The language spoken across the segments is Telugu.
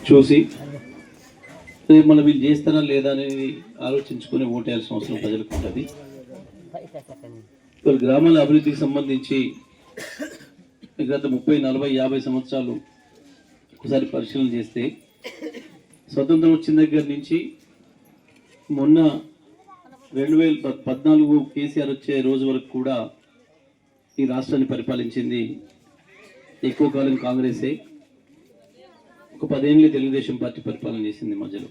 చూసి రేపు మనం వీళ్ళు చేస్తారా లేదా అనేది ఆలోచించుకొని ఓటేయాల్సిన అవసరం ప్రజలకు ఉంటుంది. వాళ్ళ గ్రామాల అభివృద్ధికి సంబంధించి గత 30, 40, 50 సంవత్సరాలు ఒకసారి పరిశీలన చేస్తే స్వతంత్రం వచ్చిన దగ్గర నుంచి మొన్న 2014 కేసీఆర్ వచ్చే రోజు వరకు కూడా ఈ రాష్ట్రాన్ని పరిపాలించింది ఎక్కువ కాలం కాంగ్రెసే. ఒక 10 ఏళ్ళే తెలుగుదేశం పార్టీ పరిపాలన చేసింది, మధ్యలో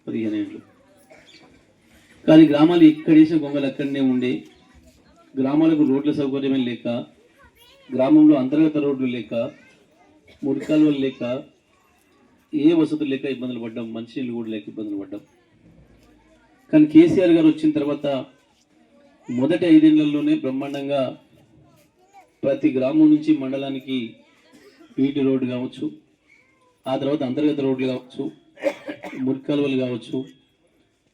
15 ఏళ్ళు. కానీ గ్రామాలు ఎక్కడేసిన గొంగలు అక్కడనే ఉండే, గ్రామాలకు రోడ్ల సౌకర్యమే లేక, గ్రామంలో అంతర్గత రోడ్లు లేక, మురికాలువలు లేక, ఏ వసతులు లేక ఇబ్బందులు పడ్డాం, మంచినీళ్ళు కూడా లేక ఇబ్బందులు పడ్డాం. కానీ కేసీఆర్ గారు వచ్చిన తర్వాత మొదటి 5 ఏళ్లలోనే బ్రహ్మాండంగా ప్రతి గ్రామం నుంచి మండలానికి బీటీ రోడ్డు కావచ్చు, ఆ తర్వాత అంతర్గత రోడ్లు కావచ్చు, మురికాలువలు కావచ్చు,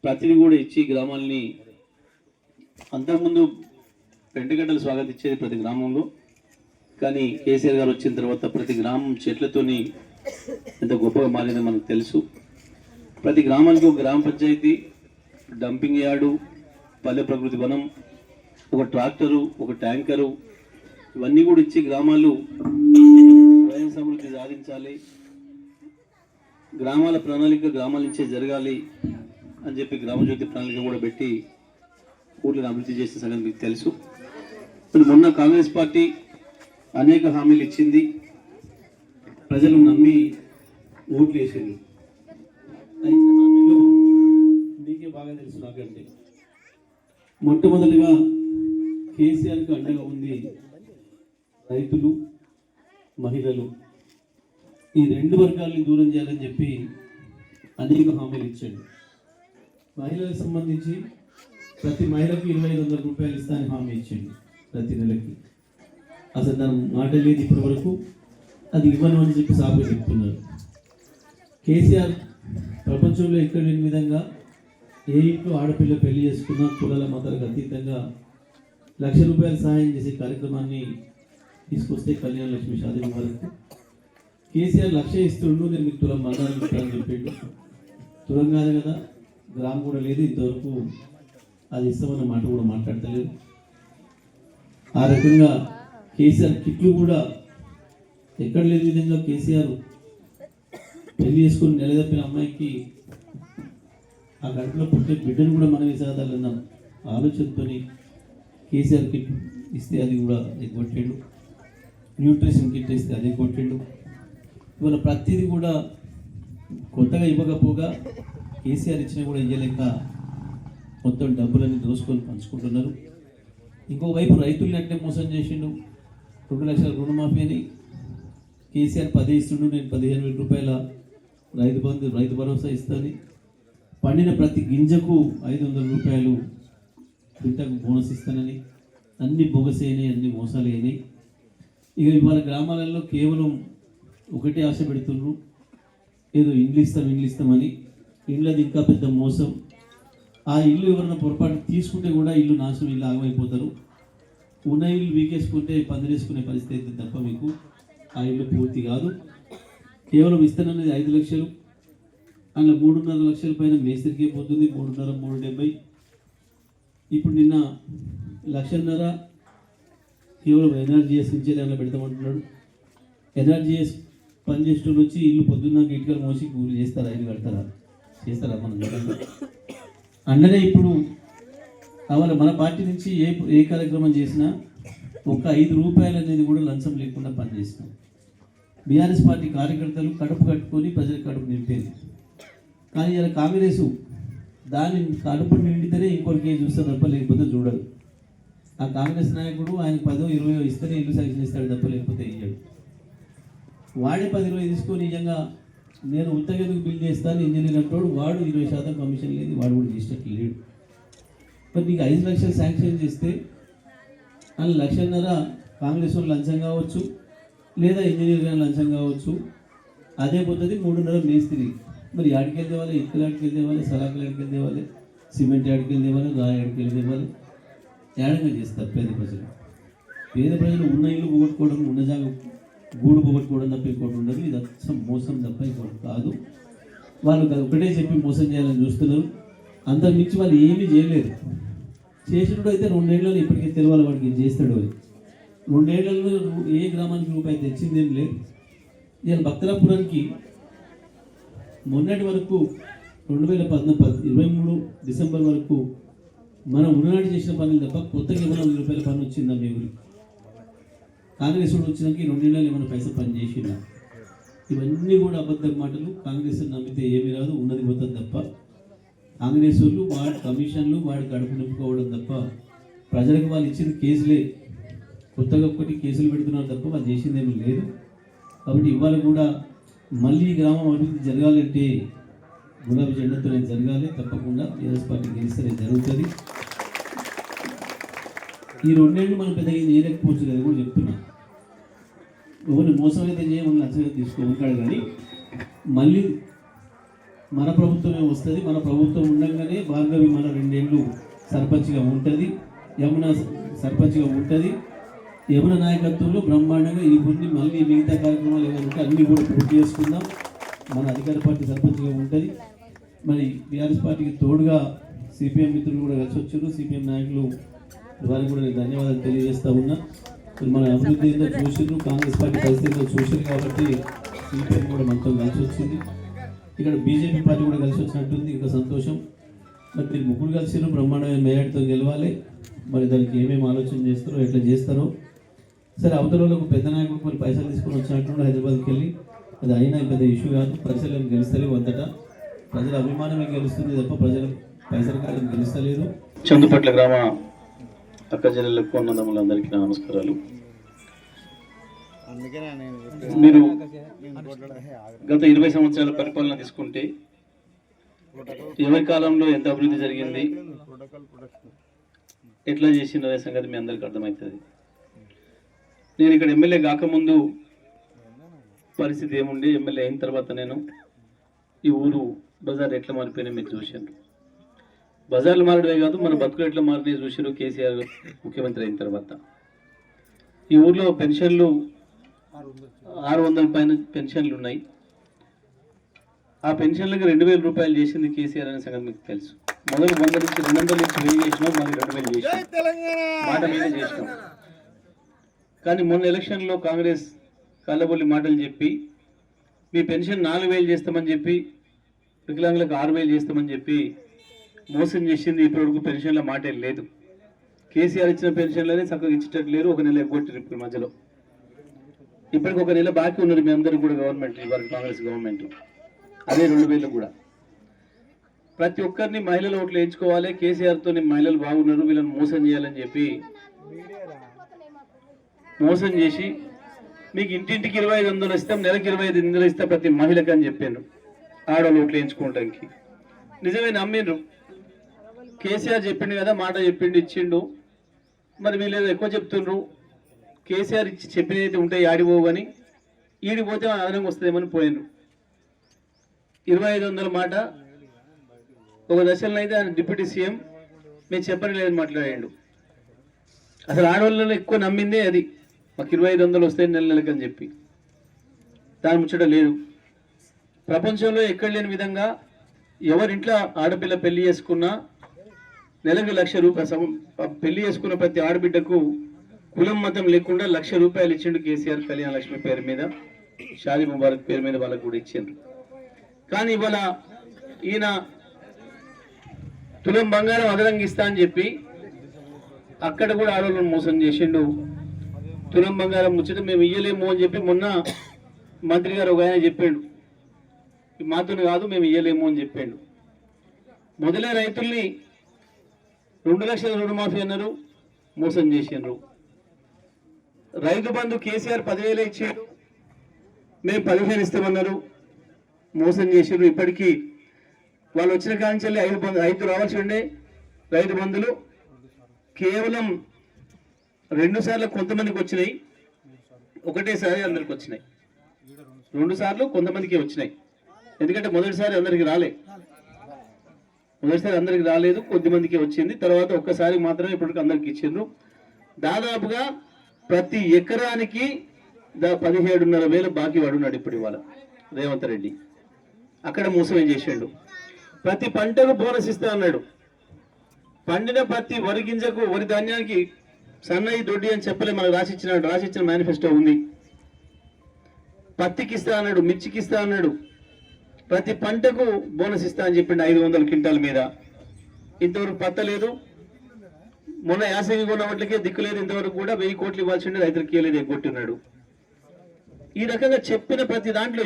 ప్రతిదీ కూడా ఇచ్చి గ్రామాలని అంతకుముందు పెంటగడ్డలు స్వాగతించేది ప్రతి గ్రామంలో. కానీ కేసీఆర్ గారు వచ్చిన తర్వాత ప్రతి గ్రామం చెట్లతోని ఎంత గొప్పగా మారిందో మనకు తెలుసు. ప్రతి గ్రామానికి ఒక గ్రామ పంచాయతీ, డంపింగ్ యార్డు, పల్లె ప్రకృతి వనం, ఒక ట్రాక్టరు, ఒక ట్యాంకరు, ఇవన్నీ కూడా ఇచ్చి గ్రామాలు స్వయం సమృద్ధి సాధించాలి, గ్రామాల ప్రణాళిక గ్రామాల నుంచే జరగాలి అని చెప్పి గ్రామజ్యోతి ప్రణాళిక కూడా పెట్టి ఊర్లను అభివృద్ధి చేసిన సంగతి మీకు తెలుసు. మొన్న కాంగ్రెస్ పార్టీ అనేక హామీలు ఇచ్చింది, ప్రజలు నమ్మి ఓట్లు వేసింది. మీకే బాగా తెలుసు నాకంటే. మొట్టమొదటిగా కేసీఆర్కి అండగా ఉంది రైతులు, మహిళలు. ఈ 2 వర్గాలని దూరం చేయాలని చెప్పి అనేక హామీలు ఇచ్చాడు. మహిళలకు సంబంధించి ప్రతి మహిళకి 2500 రూపాయలు ఇస్తానని హామీ ఇచ్చాడు ప్రతి నెలకి. అసలు దాని మాట లేదు ఇప్పటి వరకు, అది ఇవ్వను అని చెప్పి సాగుగా చెప్తున్నారు. కేసీఆర్ ప్రపంచంలో ఎక్కడ లేని విధంగా ఏ ఇంట్లో ఆడపిల్ల పెళ్లి చేసుకున్నా కులాల మతాలకు అతీతంగా 1,00,000 రూపాయలు సహాయం చేసే కార్యక్రమాన్ని తీసుకొస్తే కళ్యాణ లక్ష్మి షాదీ వరకు కేసీఆర్ 1,00,000 ఇస్తుండు, నేను మీకు తులం బంగారం ఇస్తానని చెప్పిండు. తులం కాదు కదా, గ్రామం కూడా లేదు, ఇంతవరకు అది ఇస్తామన్న మాట కూడా మాట్లాడతలేదు. ఆ రకంగా కేసీఆర్ కిట్లు కూడా ఎక్కడ లేని విధంగా కేసీఆర్ పెళ్లి చేసుకుని నెలదప్పిన అమ్మాయికి ఆ గంటలో పుట్టే బిడ్డను కూడా మనమే సాధాలన్న ఆలోచనతో కేసీఆర్ కిట్ ఇస్తే అది కూడా ఎగ్గొట్టాడు, న్యూట్రిషన్ కిట్ ఇస్తే అది కొట్టాడు. ఇవాళ ప్రతిదీ కూడా కొత్తగా ఇవ్వకపోగా కేసీఆర్ ఇచ్చినా కూడా ఇవ్వలేక మొత్తం డబ్బులన్నీ దోసుకొని పంచుకుంటున్నారు. ఇంకోవైపు రైతుల్ని అంటే మోసం చేసిండు. 2 లక్షల రుణమాఫీ అని కేసీఆర్ 10 ఇస్తుండు, నేను 15,000 రూపాయల రైతు భరోసా ఇస్తాను. పండిన ప్రతి గింజకు 500 రూపాయలు బిడ్డకు బోనస్ ఇస్తానని అన్ని బొగస్ అయినాయి, అన్ని మోసాలు అయినాయి. ఇక ఇవాళ గ్రామాలలో కేవలం ఒకటే ఆశ పెడుతున్నారు, ఏదో ఇండ్లు ఇస్తామని. ఇండ్లది ఇంకా పెద్ద మోసం. ఆ ఇల్లు ఎవరైనా పొరపాటు తీసుకుంటే కూడా ఇల్లు నాశనం, ఇల్లు ఆగమైపోతారు. ఉన్న ఇల్లు వీకేసుకుంటే పందిరేసుకునే పరిస్థితి అయితే తప్ప మీకు ఆ ఇల్లు పూర్తి కాదు. కేవలం ఇస్తాననేది 5 లక్షలు, అందులో 3.5 లక్షల పైన మేస్త్రికి పోతుంది, 3.5, 370. ఇప్పుడు నిన్న 1,50,000 కేవలం ఎన్ఆర్జీఎస్ నుంచి ఏమైనా పెడతామంటున్నాడు. ఎన్ఆర్జీఎస్ పనిచేసేటోళ్ళు వచ్చి ఇల్లు పొద్దున్నాక ఇటుకలు మోసి కూలి చేస్తారా, ఇల్లు కడతారా, చేస్తారా? మనం అండనే ఇప్పుడు అవల మన పార్టీ నుంచి ఏ కార్యక్రమం చేసినా ఒక్క 5 రూపాయలు అనేది కూడా లంచం లేకుండా పనిచేసినాం. బీఆర్ఎస్ పార్టీ కార్యకర్తలు కడుపు కట్టుకొని ప్రజల కడుపు నింపేది. కానీ ఇలా కాంగ్రెస్ దాని కడుపు నిండితేనే ఇంకొకరికి చూస్తే తప్ప లేకపోతే చూడరు. ఆ కాంగ్రెస్ నాయకుడు ఆయన 10, 20 ఇస్తేనే ఇల్లు శాంక్షన్ ఇస్తాడు తప్ప లేకపోతే ఇయ్యాడు. వాడే 10, 20 తీసుకొని నిజంగా నేను ఉత్తగెందుకు బిల్ చేస్తాను ఇంజనీర్ అంటాడు, వాడు 20% కమిషన్ లేదు, వాడు కూడా చేసేటట్లు లేడు. మరి నీకు 5 లక్షలు శాంక్షన్ చేస్తే అందులో 1,50,000 కాంగ్రెస్ వాళ్ళు లంచం కావచ్చు, లేదా ఇంజనీర్ కానీ లంచం కావచ్చు. అదే పోతుంది 3.5 మేస్త్రి. మరి ఆడికెళ్ళి తేవాలి, ఇటుకలు ఆడికెళ్ళి తేవాలి, సలాకులు ఆడికెళ్ళి తేవాలి, సిమెంట్ ఆడికెళ్ళి తేవాలి, రాయి ఆడికెళ్ళి తేవాలి. ఏడంగా చేస్తారు పేద ప్రజలు. పేద ప్రజలు ఉన్న ఇల్లు పోగొట్టుకోవడం, ఉన్న జాగా గూడు పోగొట్టుకోవడం తప్ప ఇంకోటి ఉండదు. ఇది అచ్చం మోసం తప్ప ఇంకోటి కాదు. వాళ్ళు ఒకటే చెప్పి మోసం చేయాలని చూస్తున్నారు. అంతకు మించి వాళ్ళు ఏమీ చేయలేరు. చేసినప్పుడు అయితే 2 ఏళ్ళలో ఇప్పటికే తెలవాలి వాడికి చేస్తాడు అని. 2 ఏళ్లలో ఏ గ్రామానికి రూపాయి తెచ్చిందేం లేదు. ఇవాళ భక్తరాపురానికి మొన్నటి వరకు 2023 డిసెంబర్ వరకు మనం ఉన్ననాటి చేసిన పనులు తప్ప కొత్తగా ఏమైనా ₹1,000 పని వచ్చిందా మీ ఊరికి? కాంగ్రెస్ వచ్చినాక 2 ఏళ్ళలో ఏమైనా పైసా పని చేసిందా? ఇవన్నీ కూడా అబద్ధ మాటలు. కాంగ్రెస్ నమ్మితే ఏమీ రాదు, ఉన్నది పోతుంది తప్ప. కాంగ్రెస్ వాళ్ళు వాడి కమిషన్లు వాడి కడుపు నింపుకోవడం తప్ప ప్రజలకు వాళ్ళు ఇచ్చిన కేసులే. కొత్తగా ఒకటి కేసులు పెడుతున్నారు తప్ప వాళ్ళు చేసిందేమీ లేదు. కాబట్టి ఇవాళ కూడా మళ్ళీ ఈ గ్రామం అభివృద్ధి జరగాలంటే గులాబీ జెండాతోనే జరగాలి. తప్పకుండా టీఆర్ఎస్ పార్టీ గెలిస్తేనే జరుగుతుంది. ఈ 2 ఏళ్ళు మనం పెద్దగా చేయలేకపోవచ్చు కదా కూడా చెప్తున్నా. ఎవరిని మోసం అయితే చేయమని నచ్చగా తీసుకోమంటాడు. కానీ మళ్ళీ మన ప్రభుత్వమే వస్తుంది. మన ప్రభుత్వం ఉండగానే భార్గవి మన 2 ఏళ్ళు సర్పంచ్గా ఉంటుంది, యమున సర్పంచ్గా ఉంటుంది. యమున నాయకత్వంలో బ్రహ్మాండంగా ఈ బుద్ధి మళ్ళీ మిగతా కార్యక్రమాలు ఏమైనా ఉంటే అన్నీ కూడా పూర్తి చేసుకుందాం. మన అధికార పార్టీ సర్పంచ్గా ఉంటుంది. మరి టీఆర్ఎస్ పార్టీకి తోడుగా సిపిఎం మిత్రులు కూడా కలిసి వచ్చారు. సిపిఎం నాయకులు వారికి కూడా నేను ధన్యవాదాలు తెలియజేస్తూ ఉన్నా. మన అభివృద్ధి ఏందో చూసారు, కాంగ్రెస్ పార్టీ పరిస్థితి ఏందో చూసారు. కాబట్టి సిపిఎం కూడా మనతో కలిసి వచ్చింది. ఇక్కడ బీజేపీ పార్టీ కూడా కలిసి వచ్చినట్టుంది. ఇంకా సంతోషం. మరి మీరు ముగ్గురు కలిసిరు, బ్రహ్మాండమైన మేయడ్తో గెలవాలి. మరి దానికి ఏమేమి ఆలోచన చేస్తారో, ఎట్లా చేస్తారో. సరే, అవతలకు పెద్ద నాయకుడు కొన్ని పైసలు తీసుకొని వచ్చినట్టు హైదరాబాద్కి వెళ్ళి అది అయినా పెద్ద ఇష్యూ కాదు. పరిసరాలు గెలుస్తలేవు. అంతటా ప్రజల అభిమానమే గెలుస్తుంది తప్ప ప్రజల పైసలు కాలం గెలుస్తలేదు. చందుపట్ల గ్రామ అక్క చెల్లెలకు అన్నదమ్ములందరికీ నా నమస్కారాలు. మీరు గత 20 సంవత్సరాల పరిపాలన తీసుకుంటే ఎవరి కాలంలో ఎంత అభివృద్ధి జరిగింది, ఎట్లా చేసిందనే సంగతి మీ అందరికీ అర్థమవుతుంది. నేను ఇక్కడ ఎమ్మెల్యే కాకముందు పరిస్థితి ఏముండే, ఎమ్మెల్యే అయిన తర్వాత నేను ఈ ఊరు బజార్ ఎట్లా మారిపోయినా మీరు చూశాను. బజార్లు మారడమే కాదు, మన బతుకులు ఎట్లా మారినాయి చూసారు కేసీఆర్ ముఖ్యమంత్రి అయిన తర్వాత. ఈ ఊర్లో పెన్షన్లు 600 పైన పెన్షన్లు ఉన్నాయి. ఆ పెన్షన్లకు 2,000 రూపాయలు చేసింది కేసీఆర్ అనే సంగతి మీకు తెలుసు. మొదలు 100 నుంచి 200 నుంచి 1000 చేసినాం, మళ్ళీ 2,000 చేసినాం, మాట మీద చేసినాం. కానీ మొన్న ఎలక్షన్లో కాంగ్రెస్ కళ్ళబొల్లి మాటలు చెప్పి మీ పెన్షన్ 4,000 చేస్తామని చెప్పి, వికలాంగులకు 6,000 చేస్తామని చెప్పి మోసం చేసింది. ఇప్పటివరకు పెన్షన్ల మాటే లేదు. కేసీఆర్ ఇచ్చిన పెన్షన్లనే చక్కగా ఇచ్చేటట్టు లేరు. 1 నెల ఎగ్గొట్టారు ఇప్పుడు మధ్యలో. ఇప్పటికి 1 నెల బాకీ ఉన్నారు మీ అందరికి కూడా గవర్నమెంట్, ఇవాళ కాంగ్రెస్ గవర్నమెంట్. అదే 2,000 కూడా. ప్రతి ఒక్కరిని మహిళలు ఓట్లు వేయించుకోవాలి, కేసీఆర్తో మహిళలు బాగున్నారు, వీళ్ళని మోసం చేయాలని చెప్పి మోసం చేసి మీకు ఇంటింటికి 2,500 ఇస్తాం, నెలకు 2,500 ఇస్తాం ప్రతి మహిళకి అని చెప్పాను. ఆడవాళ్ళు ఓట్లు వేయించుకోవడానికి నిజమే నమ్మిండ్రు. కేసీఆర్ చెప్పిండు కదా, మాట చెప్పిండు, ఇచ్చిండు. మరి వీళ్ళు ఎక్కువ చెప్తుండ్రు. కేసీఆర్ ఇచ్చి చెప్పినైతే ఉంటాయి ఆడిపోవు, కానీ ఈడిపోతే అదనంగా వస్తుందేమని పోయినరు. 2,500 మాట ఒక దశలో అయితే ఆయన డిప్యూటీ సీఎం మేము చెప్పని లేదని మాట్లాడాడు. అసలు ఆడవాళ్ళలో ఎక్కువ నమ్మిందే అది. మాకు 2,500 వస్తాయి నెల నెలకని చెప్పి. దాని ముచ్చట లేదు. ప్రపంచంలో ఎక్కడ లేని విధంగా ఎవరింట్లో ఆడపిల్ల పెళ్లి చేసుకున్నా నెలకు ₹1,00,000 పెళ్లి చేసుకున్న ప్రతి ఆడబిడ్డకు కులం మతం లేకుండా ₹1,00,000 ఇచ్చిండు కేసీఆర్. కళ్యాణ లక్ష్మి పేరు మీద, షాదీ ముబారక్ పేరు మీద వాళ్ళకు కూడా ఇచ్చిండ్రు. కానీ ఇవాళ ఈయన తులం బంగారం అదనంగా ఇస్తా అని చెప్పి అక్కడ కూడా ఆడవాళ్ళను మోసం చేసిండు. తులం బంగారం ముచ్చట మేము ఇయ్యలేము అని చెప్పి మొన్న మంత్రి గారు ఒక ఆయన చెప్పాడు. మాతో కాదు, మేము ఇయ్యలేము అని చెప్పాడు. మొదలే రైతుల్ని 2 లక్షల రుణమాఫీ అన్నారు, మోసం చేసిండ్రు. రైతు బంధు కేసీఆర్ 10,000 ఇచ్చిండు, మేము 15 ఇస్తామన్నారు, మోసం చేసిండ్రు. ఇప్పటికీ వాళ్ళు వచ్చిన కాంచెల్లి 5 రావాల్సి ఉండే రైతు బంధులు కేవలం 2 సార్లు కొంతమందికి వచ్చినాయి, ఒకటేసారి అందరికి వచ్చినాయి. 2 సార్లు కొంతమందికి వచ్చినాయి. ఎందుకంటే మొదటిసారి అందరికి రాలేదు, కొద్దిమందికి వచ్చింది. తర్వాత ఒక్కసారి మాత్రమే ఇప్పటికి అందరికి ఇచ్చిండ్రు. దాదాపుగా ప్రతి ఎకరానికి 17,500 బాకీ వాడున్నాడు ఇప్పుడు ఇవాళ రేవంత్ రెడ్డి. అక్కడ మోసం ఏం చేసిండు, ప్రతి పంటకు బోనస్ ఇస్తా అన్నాడు. పండిన ప్రతి వరి గింజకు వరి ధాన్యానికి సన్నయి దొడ్డి అని చెప్పలే, మనకు రాసిచ్చిన మేనిఫెస్టో ఉంది. పత్తికి ఇస్తా అన్నాడు, మిర్చికి ఇస్తా అన్నాడు, ప్రతి పంటకు బోనస్ ఇస్తా అని చెప్పిండు 500 క్వింటాల మీద. ఇంతవరకు పత్తలేదు. మొన్న యాసంగి కొన్న వాటికే దిక్కులేదు. ఇంతవరకు కూడా 1000 కోట్లు ఇవ్వాల్సి ఉండే రైతులకు ఇవ్వలేదు, ఎగ్గొట్టున్నాడు. ఈ రకంగా చెప్పిన ప్రతి దాంట్లో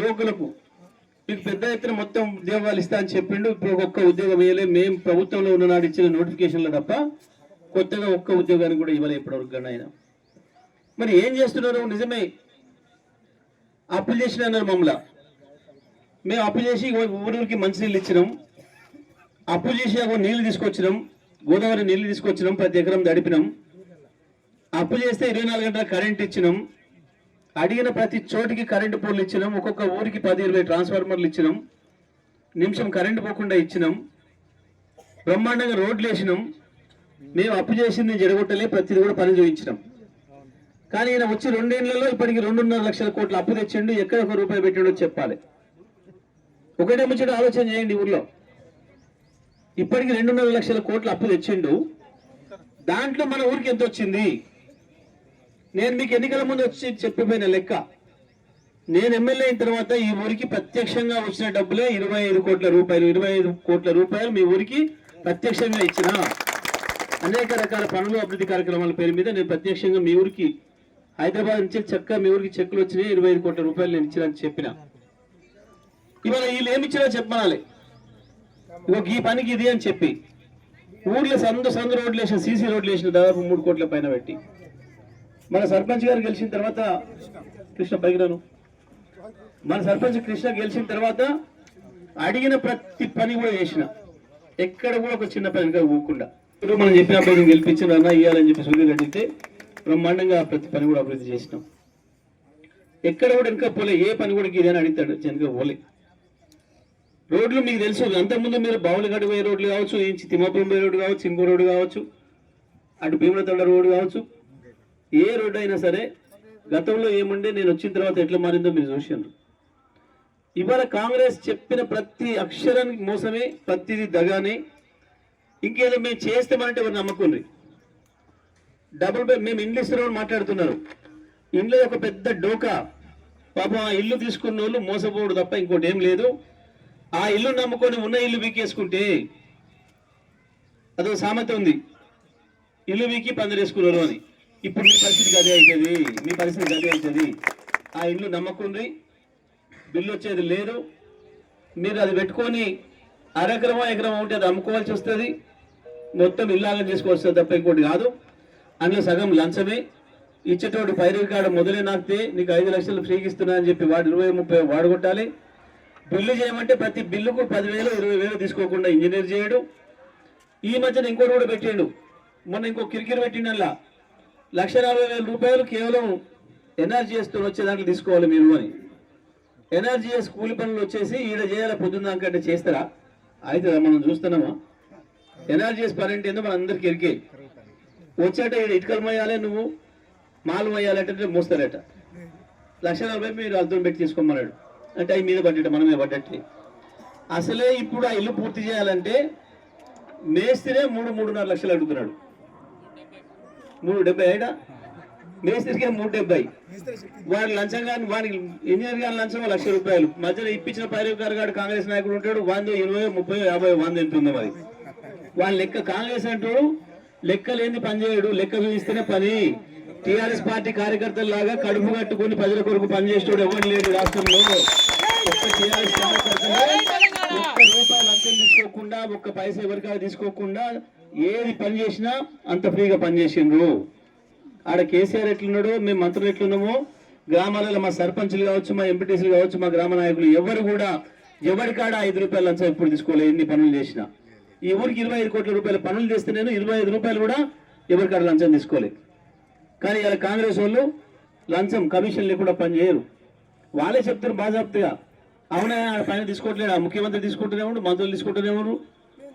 యువకులకు మీకు పెద్ద ఎత్తున మొత్తం ఉద్యోగాలు ఇస్తా అని చెప్పిండు. ఇప్పుడు ఒక్క ఉద్యోగం వేయలే. మేము ప్రభుత్వంలో ఉన్ననాడు ఇచ్చిన నోటిఫికేషన్లు తప్ప కొత్తగా ఒక్క ఉద్యోగాన్ని కూడా ఇవ్వలే ఇప్పటివరకు కానీ ఆయన. మరి ఏం చేస్తున్నారు? నిజమే అప్పులు చేసిన అన్నారు మమ్మల్ని. మేము అప్పు చేసి ఊరికి మంచినీళ్ళు ఇచ్చినాం, అప్పు చేసి నీళ్లు తీసుకొచ్చినాం, గోదావరి నీళ్లు తీసుకొచ్చినాం, ప్రతి ఎకరం తడిపినాం. అప్పు చేస్తే 24 గంటల కరెంట్ ఇచ్చినాం, అడిగిన ప్రతి చోటికి కరెంటు పోల్లు ఇచ్చినాం, ఒక్కొక్క ఊరికి 10-20 ట్రాన్స్ఫార్మర్లు ఇచ్చినాం, నిమిషం కరెంటు పోకుండా ఇచ్చినాం, బ్రహ్మాండంగా రోడ్లు వేసినాం. మేము అప్పు చేసింది జరగొట్టలే, ప్రతిది కూడా పని చూపించినాం. కానీ ఈయన వచ్చి 2 ఏళ్లలో ఇప్పటికి 2.5 లక్షల కోట్ల అప్పు తెచ్చిండు. ఎక్కడ ₹1 పెట్టాడో చెప్పాలి. ఒకటే ముచ్చట ఆలోచన చేయండి. ఊర్లో ఇప్పటికి 2.5 లక్షల కోట్ల అప్పు తెచ్చిండు. దాంట్లో మన ఊరికి ఎంత వచ్చింది? నేను మీకు ఎన్నికల ముందు వచ్చి చెప్పిపోయిన లెక్క. నేను ఎమ్మెల్యే అయిన తర్వాత ఈ ఊరికి ప్రత్యక్షంగా వచ్చిన డబ్బులే 25 కోట్ల రూపాయలు. 25 కోట్ల రూపాయలు మీ ఊరికి ప్రత్యక్షంగా ఇచ్చిన. అనేక రకాల పనులు, అభివృద్ధి కార్యక్రమాల పేరు మీద నేను ప్రత్యక్షంగా మీ ఊరికి హైదరాబాద్ నుంచి చక్కగా మీ ఊరికి చెక్కులు వచ్చినాయి. 25 కోట్ల రూపాయలు నేను ఇచ్చినని చెప్పిన. ఇవాళ వీళ్ళు ఏమి ఇచ్చినా చెప్పనాలి. ఈ పనికి ఇది అని చెప్పి ఊర్లో సందు రోడ్లు వేసిన, సీసీ రోడ్లు వేసిన దాదాపు 3 కోట్ల పైన పెట్టి, మన సర్పంచ్ గారు గెలిచిన తర్వాత కృష్ణ పైకిరాను మన సర్పంచ్ కృష్ణ గెలిచిన తర్వాత అడిగిన ప్రతి పని కూడా చేసిన. ఎక్కడ కూడా ఒక చిన్న పని పోకుండా ఇప్పుడు మనం చెప్పిన అబ్బాయిని గెలిపించిన అన్న ఇవ్వాలని చెప్పి సూర్యుడు అడిగితే బ్రహ్మాండంగా ప్రతి పని కూడా అభివృద్ధి చేసినాం. ఎక్కడ కూడా వెనక పోలే. ఏ పని కూడా ఇదని అడుగుతాడు, వెనక పోలే. రోడ్లు మీకు తెలుసు, అంతకుముందు మీరు బావులగడ్డ పోయే రోడ్లు కావచ్చు, తిమ్మాపురం పోయే రోడ్డు కావచ్చు, ఇంకో రోడ్డు కావచ్చు, అటు భీములతోడ రోడ్డు కావచ్చు, ఏ రోడ్డు అయినా సరే గతంలో ఏముండే నేను వచ్చిన తర్వాత ఎట్లా మారిందో మీరు చూసారు. ఇవాళ కాంగ్రెస్ చెప్పిన ప్రతి అక్షరానికి మోసమే, ప్రతిదీ దగానే. ఇంకేదో మేము చేస్తామనంటే ఎవరు నమ్మకుండ్రి. డబుల్ బెడ్ మేము ఇండ్లు ఇస్తున్నామని మాట్లాడుతున్నారు. ఇంట్లో ఒక పెద్ద డోకా. పాపం ఆ ఇల్లు తీసుకున్న వాళ్ళు మోసపోవడం తప్ప ఇంకోటి ఏం లేదు. ఆ ఇల్లు నమ్ముకొని ఉన్న ఇల్లు వీకేసుకుంటే అదొక సామెత ఉంది, ఇల్లు వీకి పందిరేసుకున్నారు అని. ఇప్పుడు మీ పరిస్థితి గదే అవుతుంది, మీ పరిస్థితి గదే అవుతుంది. ఆ ఇల్లు నమ్మకుండ్రి, బిల్లు వచ్చేది లేదు. మీరు అది పెట్టుకొని అరెకరమో ఎకరమో ఉంటే అది అమ్ముకోవాల్సి వస్తుంది. మొత్తం ఇల్లాగా చేసుకోవచ్చు తప్ప ఇంకోటి కాదు. అందులో సగం లంచమే. ఇచ్చేటోడు పైరు కాడ మొదలే నాకితే నీకు 5 లక్షలు ఫ్రీకి ఇస్తున్నా అని చెప్పి వాడు 20-30 వాడగొట్టాలి. బిల్లు చేయమంటే ప్రతి బిల్లుకు 10,000 20,000 తీసుకోకుండా ఇంజనీర్ చేయడు. ఈ మధ్యన ఇంకోటి కూడా పెట్టిండు. మొన్న ఇంకో కిరికిరి పెట్టిండల్లా ₹1,40,000 కేవలం ఎన్ఆర్జీఎస్ తో వచ్చే దాంట్లో తీసుకోవాలి మీరు అని. ఎన్ఆర్జీఎస్ కూలి పనులు వచ్చేసి ఈడ చేయాలి పొద్దున్నాకంటే చేస్తారా? అయితే మనం చూస్తున్నామా? ఎన్ఆర్జీఎస్ పని అంటే ఏందో మన అందరికి ఎరికే. వచ్చాట ఈడ ఇటుకలు మోయాలి, నువ్వు మాలు మోయాలంటే మోస్తారట. ₹1,40,000 మీరు అర్థం పెట్టి తీసుకోమన్నాడు. అంటే అవి మీద పడ్డట్టు, మనమే పడ్డట్టు. అసలే ఇప్పుడు ఆ ఇల్లు పూర్తి చేయాలంటే మేస్త్రే 3-3.5 లక్షలు అడుగుతున్నాడు. 370 అయినా మేస్త్రికి 370. వాడి లంచం కానీ వాడికి ఇంజనీర్ కానీ లంచం ₹1,00,000. మధ్యలో ఇప్పించిన పైరవకారు గారు కాంగ్రెస్ నాయకుడు ఉంటాడు. 100, 20, 30, 50, 100 ఎంతుందో మరి. వాళ్ళ లెక్క కాంగ్రెస్ అంటాడు, లెక్క లేని పని చేయడు, లెక్క చూపిస్తేనే పని. టీఆర్ఎస్ పార్టీ కార్యకర్తల లాగా కడుపు కట్టుకుని ప్రజల కొరకు పనిచేసేవాడు ఎవరు లేడు రాష్ట్రంలో. ఒక్క టీఆర్ఎస్ కార్యకర్తలు ₹1 లంచం తీసుకోకుండా, ఒక్క పైసా ఎవరికాడ తీసుకోకుండా ఏది పని చేసినా అంత ఫ్రీగా పనిచేసిండ్రు. ఆడ కేసీఆర్ ఎట్లున్నాడో, మేము మంత్రులు ఎట్లున్నామో, గ్రామాలలో మా సర్పంచులు కావచ్చు, మా ఎంపీటీసీలు కావచ్చు, మా గ్రామ నాయకులు ఎవరు కూడా ఎవరికాడ ₹5 లంచం ఎప్పుడు తీసుకోలేదు. ఎన్ని పనులు చేసినా ఈ ఊరికి 25 కోట్ల రూపాయల పనులు చేస్తే నేను ₹25 కూడా ఎవరికాడ లంచం తీసుకోలేదు. కానీ ఇలా కాంగ్రెస్ వాళ్ళు లంచం కమిషన్ లేకుండా పనిచేయరు. వాళ్ళే చెప్తారు బాజాప్తుగా, అవునా పైన తీసుకోవట్లేదు, ముఖ్యమంత్రి తీసుకుంటూనేవాడు, మంత్రులు తీసుకుంటూనేవారు,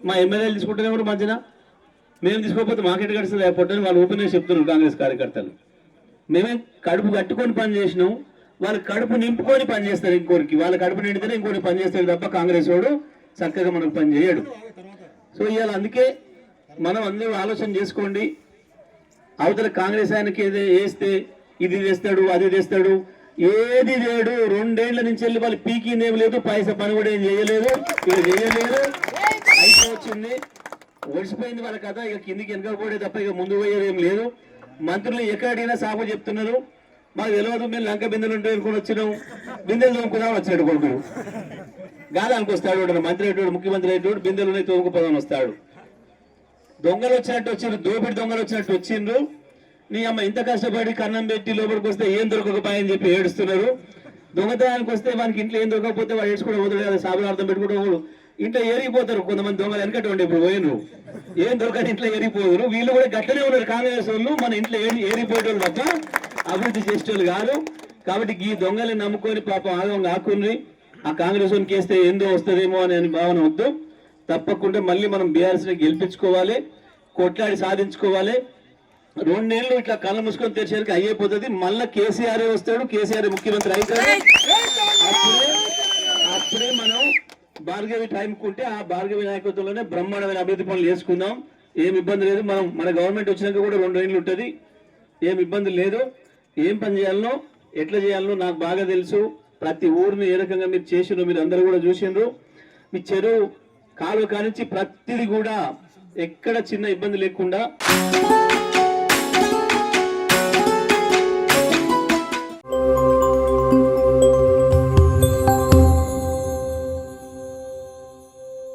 మా ఎమ్మెల్యేలు తీసుకుంటూనేవారు. మధ్యన మేము తీసుకోకపోతే మాకెట్ గడుస్తుంది పొట్టని వాళ్ళు ఓపెన్ చేసి చెప్తున్నారు కాంగ్రెస్ కార్యకర్తలు. మేమేం కడుపు కట్టుకొని పని చేసినాం, వాళ్ళు కడుపు నింపుకొని పని చేస్తారు. ఇంకోరికి వాళ్ళ కడుపు నిండితేనే ఇంకోటి పని చేస్తారు తప్ప కాంగ్రెస్ వాడు చక్కగా మనకు పని చేయడు. సో ఇవాళ అందుకే మనం అందరూ ఆలోచన చేసుకోండి. అవతల కాంగ్రెస్ ఆయనకి ఏదో వేస్తే ఇది తెస్తాడు అది తెస్తాడు, ఏది లేడు. 2 ఏళ్ల నుంచి వెళ్ళి వాళ్ళు పీకిందేం లేదు, పైసా పని కూడా ఏం చేయలేదు, ఇక చేయలేదు. అయిపోవచ్చింది, ఒడిసిపోయింది వాళ్ళ కథ. ఇక కిందికి వెనక పోడే తప్ప ఇక ముందు పోయేది ఏం లేదు. మంత్రులు ఎక్కడ అడిగినా సాగు చెప్తున్నారు, మాకు తెలియదు, మేము లంక బిందెలు ఉంటే అనుకుని వచ్చినాం, బిందెలు తోముకుందామని వచ్చినాడు కొడుకులు. గాదానికి వస్తాడు మంత్రి అయ్యేటోడు, ముఖ్యమంత్రి అయ్యేటోడు, బిందెలు ఉన్నాయి తోముకుపోదామని వస్తాడు. దొంగలు వచ్చినట్టు వచ్చిండ్రు, దోపిడి దొంగలు వచ్చినట్టు వచ్చిండ్రు. నీ అమ్మ ఇంత కష్టపడి కన్నం పెట్టి లోపలికి వస్తే ఏం దొరకకపోయా అని చెప్పి ఏడుస్తున్నారు. దొంగతనానికి వస్తే వానికి ఇంట్లో ఏం దొరకకపోతే వాడు ఏడ్చుకుంటూ పోతాడు కదా, సాబులు అర్థం పెట్టుకుంటూ ఇంట్లో ఏరిగిపోతారు. కొంతమంది దొంగలు వెనకటి ఉండే ఇప్పుడు పోయినరు, ఏం దొరకని ఇంట్లో ఏరిపోదురు. వీళ్ళు కూడా గట్లనే ఉన్నారు కాంగ్రెస్ వాళ్ళు, మన ఇంట్లో ఏరిపోయేటోళ్ళు తప్ప అభివృద్ధి చేసేటోళ్ళు కాదు. కాబట్టి ఈ దొంగల్ని నమ్ముకొని పాపం ఆగం కాకుండా ఆ కాంగ్రెస్ వాళ్ళకి వేస్తే ఏందో వస్తుందేమో అని భావన వద్దు. తప్పకుండా మళ్ళీ మనం బీఆర్ఎస్ని గెలిపించుకోవాలి, కొట్లాడి సాధించుకోవాలి. 2 ఏళ్ళు ఇట్లా కళ్ళ మూసుకొని తెరిచేసరికి అయిపోతుంది. మళ్ళీ కేసీఆర్ వస్తాడు, కేసీఆర్ ముఖ్యమంత్రి అవుతాడు. అప్పుడే మనం భార్గవి టైంకుంటే ఆ భార్గవి నాయకత్వంలోనే బ్రహ్మాండమైన అభివృద్ధి పనులు చేసుకుందాం. ఏం ఇబ్బంది లేదు. మన గవర్నమెంట్ వచ్చినాక కూడా 2 ఏళ్ళు ఉంటుంది, ఏం ఇబ్బంది లేదు. ఏం పని చేయాలనో ఎట్లా చేయాలనో నాకు బాగా తెలుసు. ప్రతి ఊరిని ఏ రకంగా మీరు చేసిండ్రు మీరు అందరూ కూడా చూసిండ్రు. మీ చెరువు కాలువ కానించి ప్రతిది కూడా ఎక్కడ చిన్న ఇబ్బంది లేకుండా